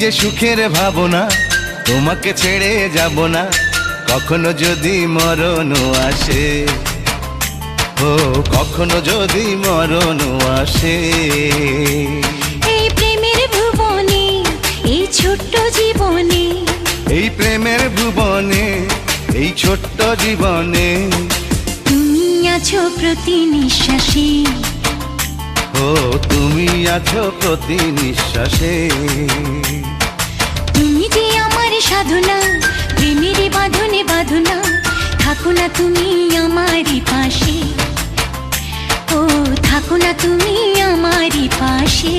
যে সুখের ভাবনা, তোমাকে ছেড়ে যাব না কখনো যদি মরণ আসে। ও কখনো যদি মরণ আসে। এই প্রেমের ভুবনে, এই ছোট্ট জীবনে, এই প্রেমের ভুবনে, এই ছোট্ট জীবনে তুমি আছো প্রতি নিঃশ্বাসে। ও তুমি আছো প্রতি নিঃশ্বাসে। তুমি যে আমার সাধনা, প্রেমের বাঁধনে বাঁধনা, থাকো না তুমি আমারই পাশে। ও থাকো না তুমি আমারই পাশে।